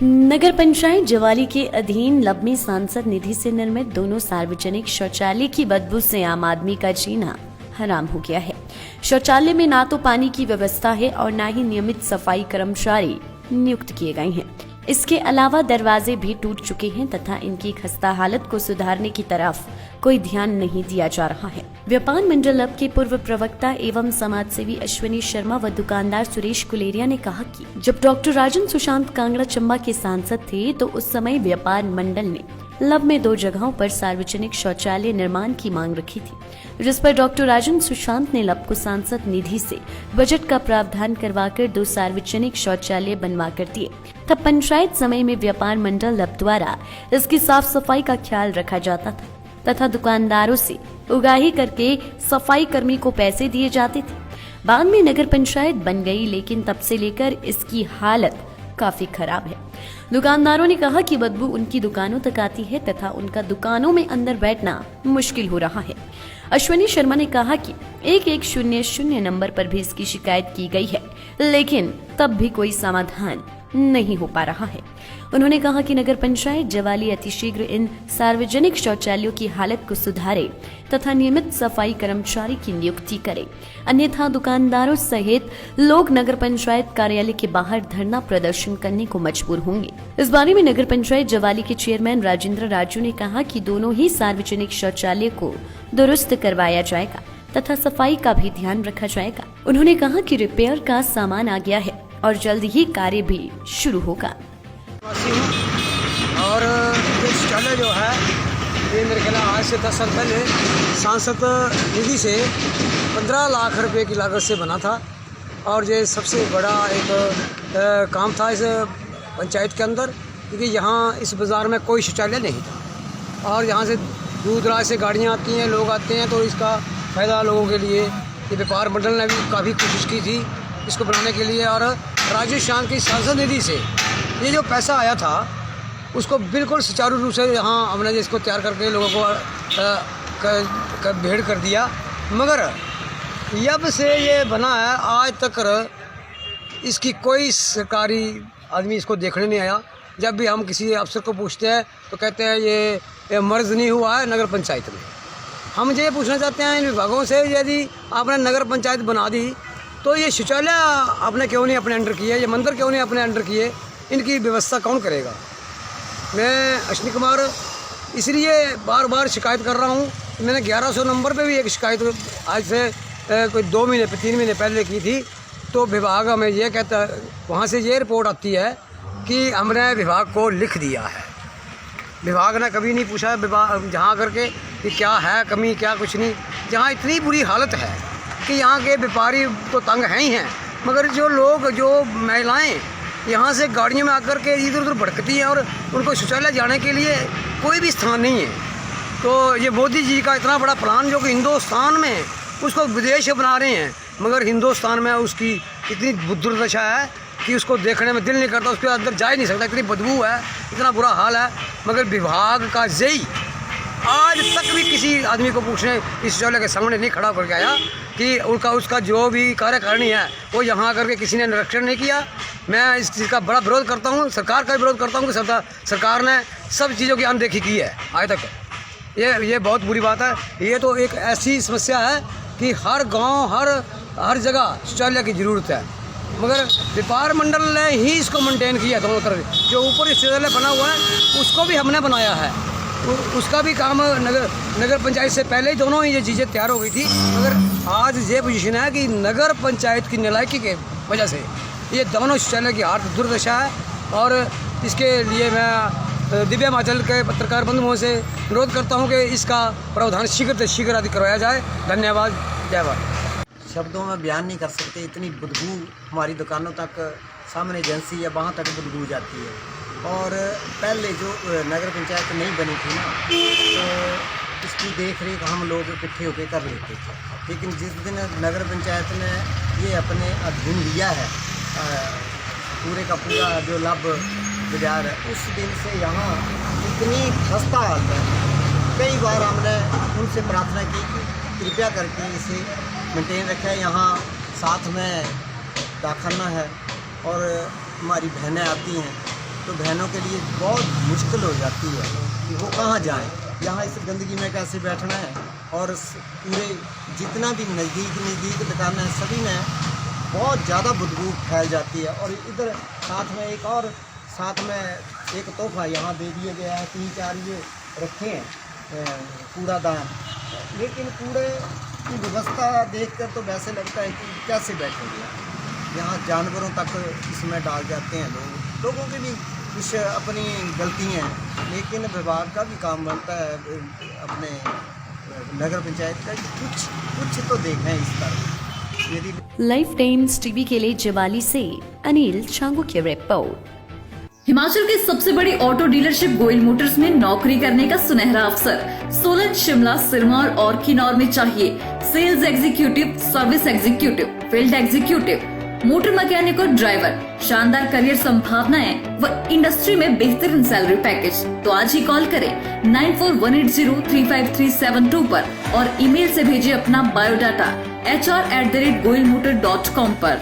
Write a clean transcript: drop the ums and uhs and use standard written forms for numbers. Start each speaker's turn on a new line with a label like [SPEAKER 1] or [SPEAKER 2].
[SPEAKER 1] नगर पंचायत जवाली के अधीन लब में सांसद निधि से निर्मित दोनों सार्वजनिक शौचालय की बदबू से आम आदमी का जीना हराम हो गया है। शौचालय में ना तो पानी की व्यवस्था है और ना ही नियमित सफाई कर्मचारी नियुक्त किए गए हैं। इसके अलावा दरवाजे भी टूट चुके हैं तथा इनकी खस्ता हालत को सुधारने की तरफ कोई ध्यान नहीं दिया जा रहा है। व्यापार मंडल लब के पूर्व प्रवक्ता एवं समाजसेवी अश्विनी शर्मा व दुकानदार सुरेश कुलेरिया ने कहा कि जब डॉक्टर राजन सुशांत कांगड़ा चंबा के सांसद थे तो उस समय व्यापार मंडल ने लब में 2 जगहों पर सार्वजनिक शौचालय निर्माण की मांग रखी थी, जिस पर डॉक्टर राजन सुशांत ने लब को सांसद निधि से बजट का प्रावधान करवाकर 2 सार्वजनिक शौचालय बनवा कर दिए। तब पंचायत समय में व्यापार मंडल लब द्वारा इसकी साफ सफाई का ख्याल रखा जाता था तथा दुकानदारों से उगाही करके सफाई कर्मी को पैसे दिए जाते थे। बाद में नगर पंचायत बन गई, लेकिन तब से लेकर इसकी हालत काफी खराब है। दुकानदारों ने कहा कि बदबू उनकी दुकानों तक आती है तथा उनका दुकानों में अंदर बैठना मुश्किल हो रहा है। अश्विनी शर्मा ने कहा कि 1100 नंबर पर भी इसकी शिकायत की गई है, लेकिन तब भी कोई समाधान नहीं हो पा रहा है। उन्होंने कहा कि नगर पंचायत जवाली अतिशीघ्र इन सार्वजनिक शौचालयों की हालत को सुधारे तथा नियमित सफाई कर्मचारी की नियुक्ति करे, अन्यथा दुकानदारों सहित लोग नगर पंचायत कार्यालय के बाहर धरना प्रदर्शन करने को मजबूर होंगे। इस बारे में नगर पंचायत जवाली के चेयरमैन राजेंद्र राजू ने कहा कि दोनों ही सार्वजनिक शौचालय को दुरुस्त करवाया जाएगा तथा सफाई का भी ध्यान रखा जाएगा। उन्होंने कहा कि रिपेयर का सामान आ गया है और जल्द ही कार्य भी शुरू होगा।
[SPEAKER 2] और ये शौचालय जो है ये मेरे ख्याल आज से 10 साल पहले सांसद निधि से 15 लाख रुपए की लागत से बना था और ये सबसे बड़ा एक काम था इस पंचायत के अंदर, क्योंकि यहाँ इस बाज़ार में कोई शौचालय नहीं था और यहाँ से दूर दराज से गाड़ियाँ आती हैं, लोग आते हैं, तो इसका फ़ायदा लोगों के लिए ये व्यापार मंडल ने भी काफ़ी कोशिश की थी इसको बनाने के लिए। और राजेश शांत की सांसद निधि से ये जो पैसा आया था उसको बिल्कुल सुचारू रूप से यहाँ हमने इसको तैयार करके लोगों को भेड़ कर दिया, मगर जब से ये बना है आज तक इसकी कोई सरकारी आदमी इसको देखने नहीं आया। जब भी हम किसी अफसर को पूछते हैं तो कहते हैं ये मर्ज नहीं हुआ है नगर पंचायत में। हम ये पूछना चाहते हैं इन विभागों से, यदि आपने नगर पंचायत बना दी तो ये शौचालय आपने क्यों नहीं अपने अंडर किए, ये मंदिर क्यों नहीं अपने अंडर किए, इनकी व्यवस्था कौन करेगा। मैं अश्विनी कुमार इसलिए बार बार शिकायत कर रहा हूँ। मैंने 1100 नंबर पे भी एक शिकायत आज से कोई 2 महीने 3 महीने पहले की थी, तो विभाग हमें ये कहता है, वहाँ से ये रिपोर्ट आती है कि हमने विभाग को लिख दिया है। विभाग ने कभी नहीं पूछा विभाग जहाँ करके कि क्या है कमी, क्या कुछ नहीं। जहाँ इतनी बुरी हालत है कि यहाँ के व्यापारी तो तंग हैं ही हैं, मगर जो लोग, जो महिलाएं यहाँ से गाड़ियों में आकर के इधर उधर भटकती हैं और उनको शौचालय जाने के लिए कोई भी स्थान नहीं है। तो ये मोदी जी का इतना बड़ा प्लान जो कि हिंदुस्तान में उसको विदेश बना रहे हैं, मगर हिंदुस्तान में उसकी इतनी दुर्दशा है कि उसको देखने में दिल नहीं करता, उसके अंदर जा ही नहीं सकता, इतनी बदबू है, इतना बुरा हाल है। मगर विभाग का जेई आज तक भी किसी आदमी को पूछने इस शौचालय के सामने नहीं खड़ा करके आया कि उसका जो भी कार्यकारिणी है वो यहाँ आकर के किसी ने निरीक्षण नहीं किया। मैं इस चीज़ का बड़ा विरोध करता हूँ, सरकार का भी विरोध करता हूँ कि सरकार ने सब चीज़ों की अनदेखी की है आज तक। ये बहुत बुरी बात है। ये तो एक ऐसी समस्या है कि हर गांव हर जगह शौचालय की ज़रूरत है, मगर व्यापार मंडल ने ही इसको मेंटेन किया है। दोनों तरफ जो ऊपर शौचालय बना हुआ है उसको भी हमने बनाया है, उसका भी काम नगर पंचायत से पहले ही दोनों ही ये चीज़ें तैयार हो गई थी। मगर आज ये पोजीशन है कि नगर पंचायत की नालायकी के वजह से ये दोनों शौचालय की हालत दुर्दशा है। और इसके लिए मैं दिव्य हिमाचल के पत्रकार बंधुओं से अनुरोध करता हूँ कि इसका प्रावधान शीघ्र से शीघ्र आदि करवाया जाए। धन्यवाद। जय भारत।
[SPEAKER 3] शब्दों में बयान नहीं कर सकते, इतनी बदबू हमारी दुकानों तक, सामने एजेंसी है वहाँ तक बदबू जाती है। और पहले जो नगर पंचायत नहीं बनी थी ना, तो इसकी देख रेख हम लोग इकट्ठे होकर कर लेते थे, लेकिन जिस दिन नगर पंचायत ने ये अपने अधीन लिया है पूरे का पूरा जो लब बाजार है, उस दिन से यहाँ इतनी खस्ता हालत है। कई बार हमने उनसे प्रार्थना की कि कृपया करके इसे मेंटेन रखें। यहाँ साथ में दाखना है और हमारी बहनें आती हैं तो बहनों के लिए बहुत मुश्किल हो जाती है कि वो कहाँ जाएं, यहाँ इस गंदगी में कैसे बैठना है। और पूरे जितना भी नज़दीक दुकानें हैं सभी में बहुत ज़्यादा बदबू फैल जाती है। और इधर साथ में एक तोहफा यहाँ दे दिया गया है, 3-4 ये रखे हैं कूड़ादान, लेकिन कूड़े की व्यवस्था देखकर तो वैसे लगता है कि कैसे बैठेंगे। यहाँ जानवरों तक इसमें डाल जाते हैं लोगों की भी कुछ अपनी गलती हैं, लेकिन विभाग का भी काम बनता है अपने नगर पंचायत का कुछ तो देखें इस तरह। यदि
[SPEAKER 1] लाइफ टाइम्स टीवी के लिए जवाली से अनिल छांगू की रिपोर्ट।
[SPEAKER 4] हिमाचल की सबसे बड़ी ऑटो डीलरशिप गोयल मोटर्स में नौकरी करने का सुनहरा अवसर सोलन, शिमला, सिरमौर और किन्नौर में चाहिए sales executive, service executive, field executive, motor mechanic और ड्राइवर। शानदार करियर संभावनाएं व इंडस्ट्री में बेहतरीन सैलरी पैकेज। तो आज ही कॉल करें 9418035372 पर और ईमेल से भेजिए अपना बायोडाटा hr@goyalmotor.com पर।